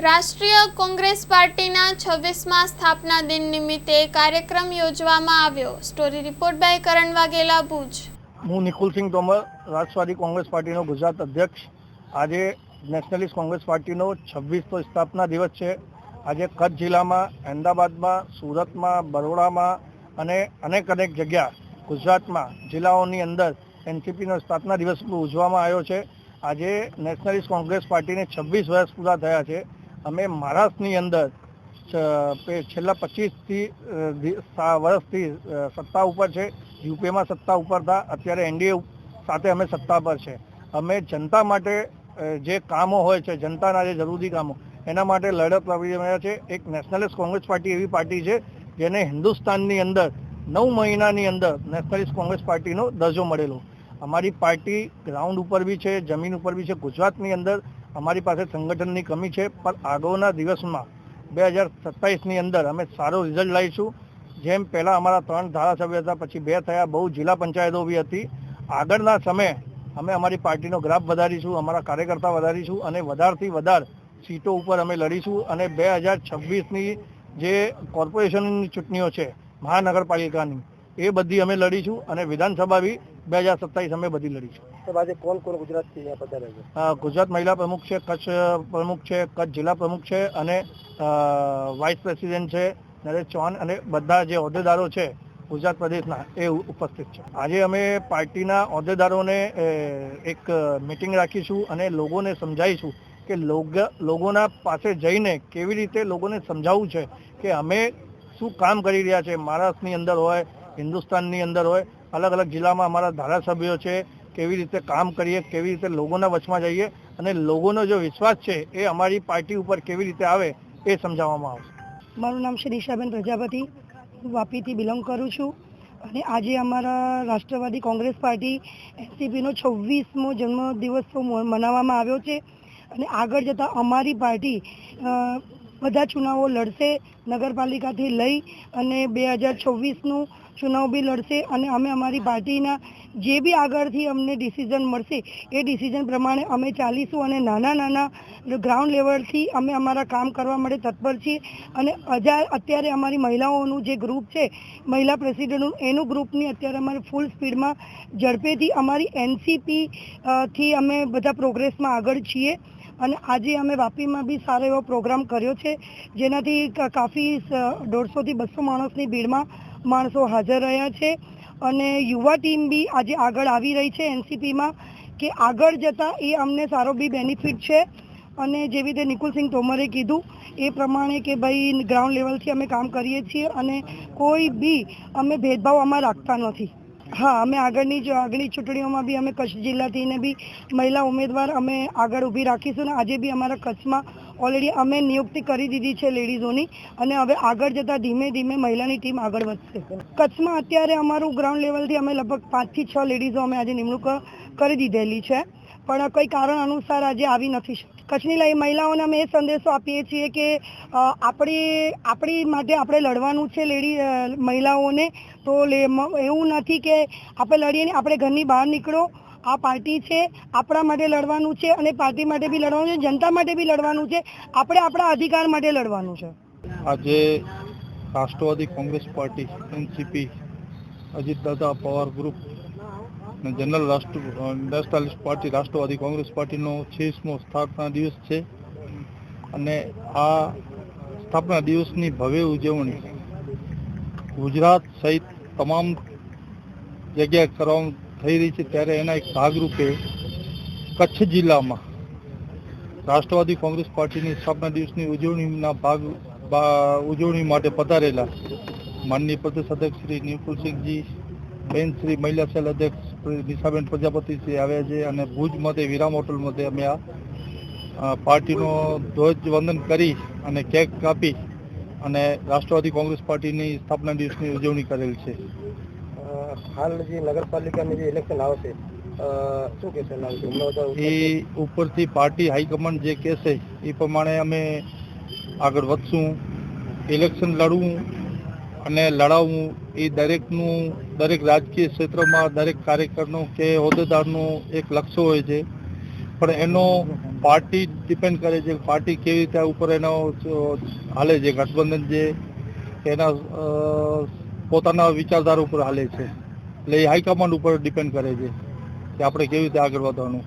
રાષ્ટ્રીય કોંગ્રેસ પાર્ટીના 26મા સ્થાપના દિન નિમિત્તે કાર્યક્રમ યોજવામાં આવ્યો। સ્ટોરી રિપોર્ટ બાય કરણ વાઘેલા, ભુજ। હું નિકુલસિંહ તોમર, રાષ્ટ્રવાદી કોંગ્રેસ પાર્ટીનો ગુજરાત અધ્યક્ષ। આજે નેશનલિસ્ટ કોંગ્રેસ પાર્ટીનો 26મો સ્થાપના દિવસ છે। આજે કચ્છ જિલ્લામાં, અમદાવાદમાં, સુરતમાં, બરોડામાં અને અનેક જગ્યા ગુજરાતમાં જિલ્લાઓની અંદર એનસીપીનો સ્થાપના દિવસ ઉજવવામાં આવ્યો છે। આજે નેશનલિસ્ટ કોંગ્રેસ પાર્ટીને 26 વર્ષ પૂરા થયા છે। અમે મહારાષ્ટ્રની અંદર છેલ્લા 25 વર્ષથી સત્તા ઉપર છે। યુપીમાં સત્તા ઉપર હતા, અત્યારે એનડીએ સાથે અમે સત્તા પર છે। અમે જનતા માટે જે કામો હોય છે, જનતાના જે જરૂરી કામો, એના માટે લડત લડી રહ્યા છે। એક નેશનલિસ્ટ કોંગ્રેસ પાર્ટી એવી પાર્ટી છે જેને હિન્દુસ્તાનની અંદર 9 મહિનાની અંદર નેશનલિસ્ટ કોંગ્રેસ પાર્ટીનો દરજ્જો મળેલો। અમારી પાર્ટી ગ્રાઉન્ડ ઉપર બી છે, જમીન ઉપર બી છે। ગુજરાતની અંદર અમારી પાસે સંગઠનની કમી છે, પણ આગળના દિવસમાં 2027ની અંદર અમે સારો રિઝલ્ટ લાવીશું। જેમ પહેલાં અમારા 3 ધારાસભ્ય હતા, પછી 2 થયા, બહુ જિલ્લા પંચાયતો બી હતી। આગળના સમયે અમે અમારી પાર્ટીનો ગ્રાફ વધારીશું, અમારા કાર્યકર્તા વધારીશું અને વધારથી વધારે સીટો ઉપર અમે લડીશું। અને 2026ની જે કોર્પોરેશનની ચૂંટણીઓ છે, મહાનગરપાલિકાની, એ બધી અમે લડીશું અને વિધાનસભા બી 2027 અમે બધી લડીશું। તો આજે કોણ ગુજરાતથી અહીંયા પધાર્યા છે? ગુજરાત મહિલા પ્રમુખ છે, કચ્છ પ્રમુખ છે, કચ્છ જિલ્લા પ્રમુખ છે અને વાઇસ પ્રેસિડેન્ટ છે નરેશ ચૌહાણ અને બધા જે હોદ્દેદારો છે ગુજરાત પ્રદેશના, એ ઉપસ્થિત છે। આજે અમે પાર્ટીના હોદ્દેદારોને એક મિટિંગ રાખીશું અને લોકોને સમજાવીશું કે લોકોના પાસે જઈને કેવી રીતે લોકોને સમજાવવું છે કે અમે શું કામ કરી રહ્યા છે। મહારાષ્ટ્રની અંદર હોય, હિન્દુસ્તાનની અંદર હોય, અલગ જિલ્લામાં અમારા ધારાસભ્યો છે, કેવી રીતે કામ કરીએ, કેવી રીતે લોકોના વચમાં જઈએ અને લોકોનો જો વિશ્વાસ છે એ અમારી પાર્ટી ઉપર કેવી રીતે આવે એ સમજાવવામાં આવશે। મારું નામ છે દિશાબેન પ્રજાપતિ, હું વાપીથી બિલોંગ કરું છું અને આજે અમારા રાષ્ટ્રવાદી કોંગ્રેસ પાર્ટી એનસીપીનો 26મો જન્મદિવસ મનાવવામાં આવ્યો છે અને આગળ જતાં અમારી પાર્ટી બધા ચુનાવો લડશે, નગરપાલિકાથી લઈ અને 2026નું ચુનાવ બી લડશે અને અમે અમારી પાર્ટીના જે બી આગળથી અમને ડિસિઝન મળશે એ ડિસિઝન પ્રમાણે અમે ચાલીશું અને નાના ગ્રાઉન્ડ લેવલથી અમે અમારા કામ કરવા માટે તત્પર છીએ। અને અત્યારે અમારી મહિલાઓનું જે ગ્રુપ છે, મહિલા પ્રેસિડેન્ટનું, એનું ગ્રુપની અત્યારે અમારે ફૂલ સ્પીડમાં ઝડપેથી અમારી એનસીપી થી અમે બધા પ્રોગ્રેસમાં આગળ છીએ। અને આજે અમે વાપીમાં બી સારો એવો પ્રોગ્રામ કર્યો છે, જેનાથી કાફી 150થી 200 માણસની ભીડમાં માણસો હાજર રહ્યા છે અને યુવા ટીમ બી આજે આગળ આવી રહી છે એનસીપીમાં કે આગળ જતાં એ અમને સારો બી બેનિફિટ છે। અને જેવી રીતે નિકુલસિંહ તોમરે કીધું એ પ્રમાણે કે ભાઈ ગ્રાઉન્ડ લેવલથી અમે કામ કરીએ છીએ અને કોઈ બી અમે ભેદભાવ આમાં રાખતા નથી। હા, અમે આગળની ચૂંટણીઓમાં બી અમે કચ્છ જિલ્લાથી ને બી મહિલા ઉમેદવાર અમે આગળ ઊભી રાખીશું ને આજે બી અમારા કચ્છમાં ઓલરેડી અમે નિયુક્તિ કરી દીધી છે લેડીઝોની અને હવે આગળ જતાં ધીમે ધીમે મહિલાની ટીમ આગળ વધશે। કચ્છમાં અત્યારે અમારું ગ્રાઉન્ડ લેવલથી અમે લગભગ 5 થી 6 લેડીઝો અમે આજે નિમણૂક કરી દીધેલી છે, પણ કોઈ કારણ અનુસાર આજે આવી નથી શકતી। કચ્છની મહિલાઓને અમે એ સંદેશો આપીએ છીએ કે આપણી માટે આપણે લડવાનું છે મહિલાઓને, તો એવું નથી કે આપણે લડીએ ને આપણે ઘરની બહાર નીકળો। આ પાર્ટી છે, આપણા માટે લડવાનું છે અને પાર્ટી માટે બી લડવાનું છે, જનતા માટે બી લડવાનું છે, આપણે આપણા અધિકાર માટે લડવાનું છે। આજે Rashtrawadi Congress party NCP, Ajitdada Pawar group અને general nationalist party Rashtrawadi Congress પાર્ટીનો 26મો સ્થાપના દિવસ છે અને આ સ્થાપના દિવસની ભવ્ય ઉજવણી ગુજરાત સહિત તમામ જગ્યાએ કરવામાં થઈ રહી છે। ત્યારે એના એક ભાગરૂપે કચ્છ જિલ્લામાં રાષ્ટ્રવાદી કોંગ્રેસ પાર્ટીની સ્થાપના દિવસની ઉજવણી માટે પધારેલા માનનીય પ્રદેશ અધ્યક્ષ શ્રી નિકુલસિંહજી બેન, શ્રી મહિલા સેલ અધ્યક્ષ દિશાબેન પ્રજાપતિ શ્રી આવ્યા છે અને ભુજ મધ્યે વિરામ હોટલ મધ્યે અમે આ પાર્ટીનો ધ્વજ વંદન કરી અને કેક કાપી અને રાષ્ટ્રવાદી કોંગ્રેસ પાર્ટીની સ્થાપના દિવસની ઉજવણી કરેલ છે। હાલ જે નગરપાલિકાની જે ઇલેક્શન આવશે, શું કહેશે? એ ઉપરથી પાર્ટી હાઈકમાન્ડ જે કહેશે એ પ્રમાણે અમે આગળ વધશું। ઇલેક્શન લડવું અને લડાવવું એ દરેક રાજકીય ક્ષેત્રમાં દરેક કાર્યકરનું કે હોદ્દેદારનું એક લક્ષ્ય હોય છે, પણ એનો પાર્ટી ડિપેન્ડ કરે છે, પાર્ટી કેવી રીતે ઉપર એનો હાલે છે, ગઠબંધન જે એના પોતાના વિચારધારા ઉપર હાલે છે, એટલે એ હાઈકમાન્ડ ઉપર ડિપેન્ડ કરે છે કે આપણે કેવી રીતે આગળ વધવાનું.